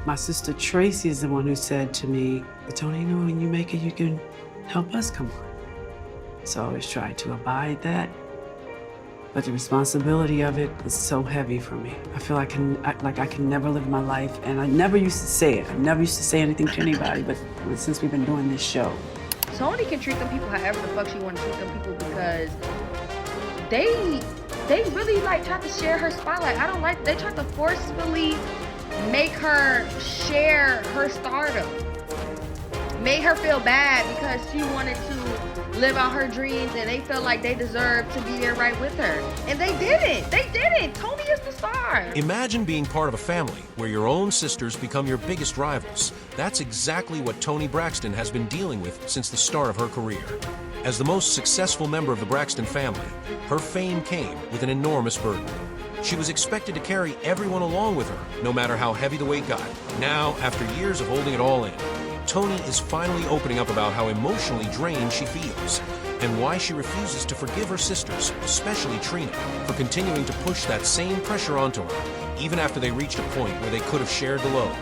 My sister Tracy is the one who said to me, Toni, you know, when you make it, you can help us come on. So I always try to abide that. But the responsibility of it is so heavy for me. I feel like I can never live my life, and I never used to say it. I never used to say anything to anybody, but since we've been doing this show. Toni can treat them people however the fuck she want to treat them people because they really like tried to share her spotlight. I don't like, they tried to forcefully make her share her stardom. Made her feel bad because she wanted to live out her dreams and they felt like they deserved to be there right with her. And they didn't. They didn't. Toni is the star. Imagine being part of a family where your own sisters become your biggest rivals. That's exactly what Toni Braxton has been dealing with since the start of her career. As the most successful member of the Braxton family, her fame came with an enormous burden. She was expected to carry everyone along with her, no matter how heavy the weight got. Now, after years of holding it all in, Toni is finally opening up about how emotionally drained she feels and why she refuses to forgive her sisters, especially Trina, for continuing to push that same pressure onto her, even after they reached a point where they could have shared the load.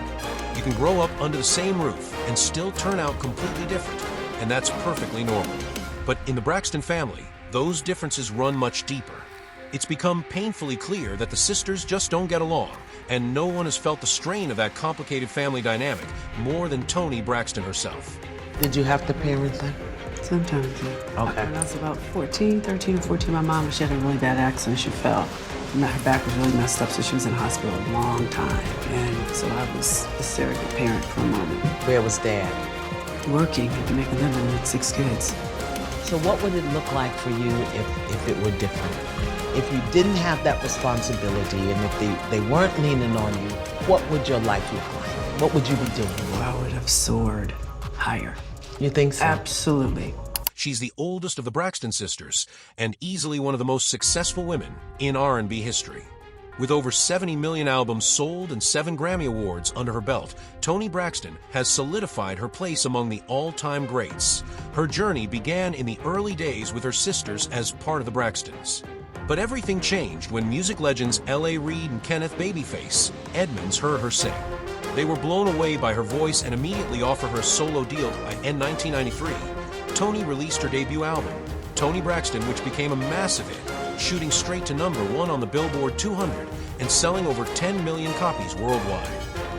You can grow up under the same roof and still turn out completely different, and that's perfectly normal. But in the Braxton family, those differences run much deeper. It's become painfully clear that the sisters just don't get along, and no one has felt the strain of that complicated family dynamic more than Toni Braxton herself. Did you have to parent them? Sometimes, yeah. Okay. When I was about 13 or 14, my mom, she had a really bad accident. She fell. And her back was really messed up, so she was in the hospital a long time. And so I was a surrogate parent for a moment. Where was Dad? Working and making a living with 6 kids. So what would it look like for you if it were different? If you didn't have that responsibility and if they weren't leaning on you, what would your life look like? What would you be doing? I would have soared higher. You think so? Absolutely. She's the oldest of the Braxton sisters and easily one of the most successful women in R&B history. With over 70 million albums sold and 7 Grammy Awards under her belt, Toni Braxton has solidified her place among the all-time greats. Her journey began in the early days with her sisters as part of the Braxtons. But everything changed when music legends L.A. Reid and Kenneth "Babyface" Edmonds heard her sing. They were blown away by her voice and immediately offered her a solo deal. In 1993, Toni released her debut album, Toni Braxton, which became a massive hit, shooting straight to #1 on the Billboard 200 and selling over 10 million copies worldwide.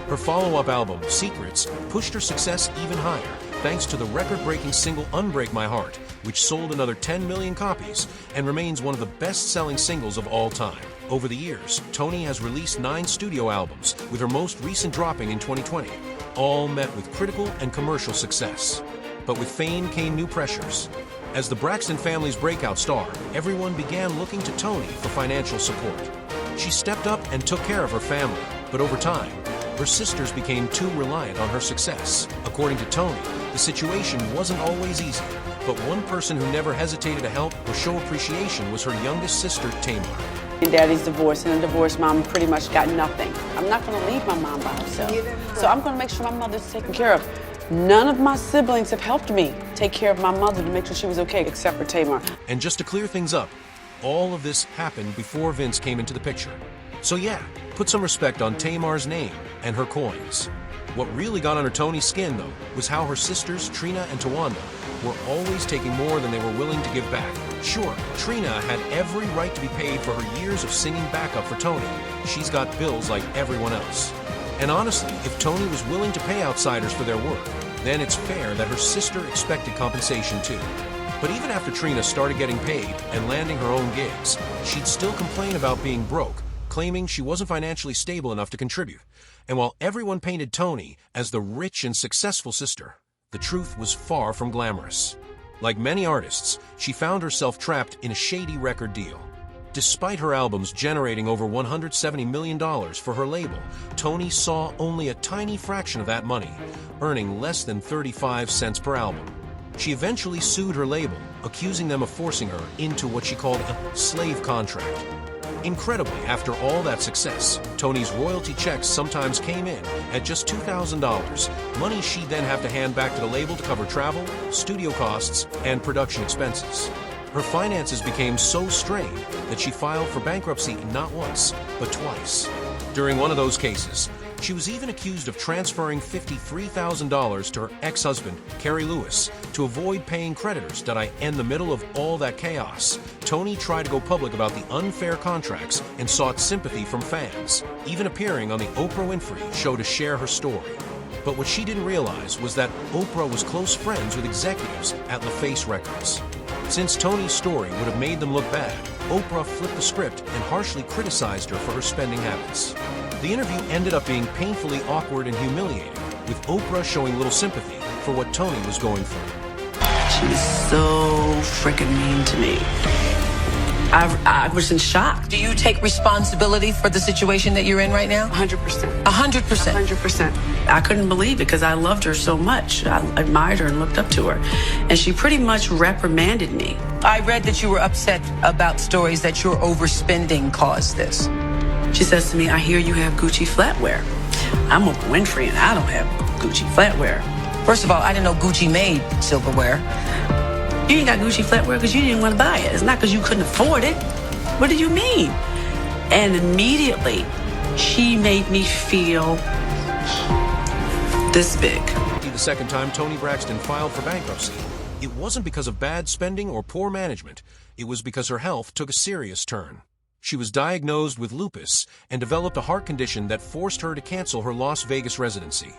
Her follow-up album, Secrets, pushed her success even higher, thanks to the record-breaking single Unbreak My Heart, which sold another 10 million copies and remains one of the best-selling singles of all time. Over the years, Toni has released 9 studio albums, with her most recent dropping in 2020, all met with critical and commercial success. But with fame came new pressures. As the Braxton family's breakout star, everyone began looking to Toni for financial support. She stepped up and took care of her family, but over time, her sisters became too reliant on her success. According to Toni, the situation wasn't always easy, but one person who never hesitated to help or show appreciation was her youngest sister, Tamar. And Daddy's divorced, and a divorced mom pretty much got nothing. I'm not going to leave my mom by herself. So I'm going to make sure my mother's taken care of. None of my siblings have helped me take care of my mother to make sure she was okay, except for Tamar. And just to clear things up, all of this happened before Vince came into the picture. So yeah, put some respect on Tamar's name and her coins. What really got under Toni's skin, though, was how her sisters, Trina and Tawanda, were always taking more than they were willing to give back. Sure, Trina had every right to be paid for her years of singing backup for Toni. She's got bills like everyone else. And honestly, if Toni was willing to pay outsiders for their work, then it's fair that her sister expected compensation too. But even after Trina started getting paid and landing her own gigs, she'd still complain about being broke, claiming she wasn't financially stable enough to contribute. And while everyone painted Toni as the rich and successful sister, the truth was far from glamorous. Like many artists, she found herself trapped in a shady record deal. Despite her albums generating over $170 million for her label, Toni saw only a tiny fraction of that money, earning less than 35 cents per album. She eventually sued her label, accusing them of forcing her into what she called a slave contract. Incredibly, after all that success, Toni's royalty checks sometimes came in at just $2,000, money she'd then have to hand back to the label to cover travel, studio costs, and production expenses. Her finances became so strained that she filed for bankruptcy not once, but twice. During one of those cases, She was even accused of transferring $53,000 to her ex-husband, Kerry Lewis, to avoid paying creditors. In the middle of all that chaos, Toni tried to go public about the unfair contracts and sought sympathy from fans, even appearing on the Oprah Winfrey Show to share her story. But what she didn't realize was that Oprah was close friends with executives at LaFace Records. Since Toni's story would have made them look bad, Oprah flipped the script and harshly criticized her for her spending habits. The interview ended up being painfully awkward and humiliating, with Oprah showing little sympathy for what Toni was going through. She was so freaking mean to me. I was in shock. Do you take responsibility for the situation that you're in right now? 100%. 100%. 100%. I couldn't believe it because I loved her so much. I admired her and looked up to her. And she pretty much reprimanded me. I read that you were upset about stories that your overspending caused this. She says to me, I hear you have Gucci flatware. I'm Oprah Winfrey and I don't have Gucci flatware. First of all, I didn't know Gucci made silverware. You ain't got Gucci flatware because you didn't want to buy it. It's not because you couldn't afford it. What do you mean? And immediately, she made me feel this big. The second time Toni Braxton filed for bankruptcy, it wasn't because of bad spending or poor management. It was because her health took a serious turn. She was diagnosed with lupus and developed a heart condition that forced her to cancel her Las Vegas residency.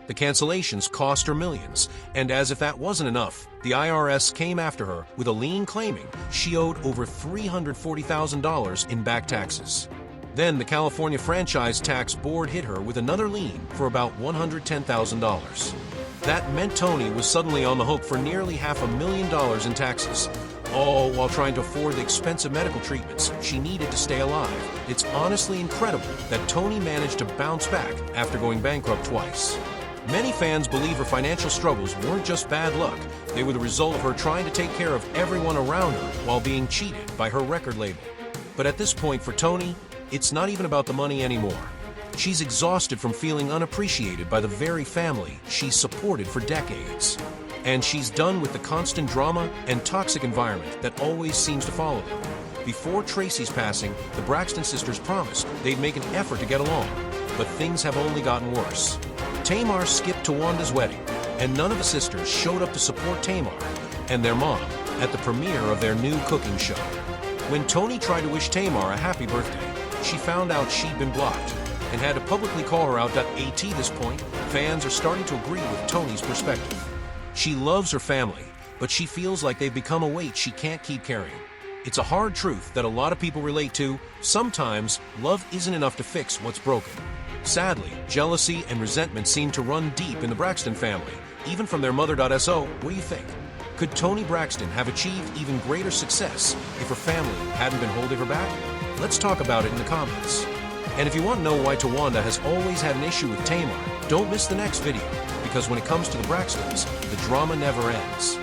The cancellations cost her millions, and as if that wasn't enough, the IRS came after her with a lien claiming she owed over $340,000 in back taxes. Then the California Franchise Tax Board hit her with another lien for about $110,000. That meant Toni was suddenly on the hook for nearly $500,000 in taxes, all while trying to afford the expensive medical treatments she needed to stay alive. It's honestly incredible that Toni managed to bounce back after going bankrupt twice. Many fans believe her financial struggles weren't just bad luck. They were the result of her trying to take care of everyone around her while being cheated by her record label. But at this point for Toni, it's not even about the money anymore. She's exhausted from feeling unappreciated by the very family she's supported for decades. And she's done with the constant drama and toxic environment that always seems to follow them. Before Tracy's passing, the Braxton sisters promised they'd make an effort to get along, but things have only gotten worse. Tamar skipped Tawanda's wedding, and none of the sisters showed up to support Tamar and their mom at the premiere of their new cooking show. When Toni tried to wish Tamar a happy birthday, she found out she'd been blocked and had to publicly call her out. At this point, fans are starting to agree with Toni's perspective. She loves her family, but she feels like they've become a weight she can't keep carrying. It's a hard truth that a lot of people relate to. Sometimes, love isn't enough to fix what's broken. Sadly, jealousy and resentment seem to run deep in the Braxton family, even from their mother.so. What do you think? Could Toni Braxton have achieved even greater success if her family hadn't been holding her back? Let's talk about it in the comments. And if you want to know why Tawanda has always had an issue with Tamar, don't miss the next video, because when it comes to the Braxtons, the drama never ends.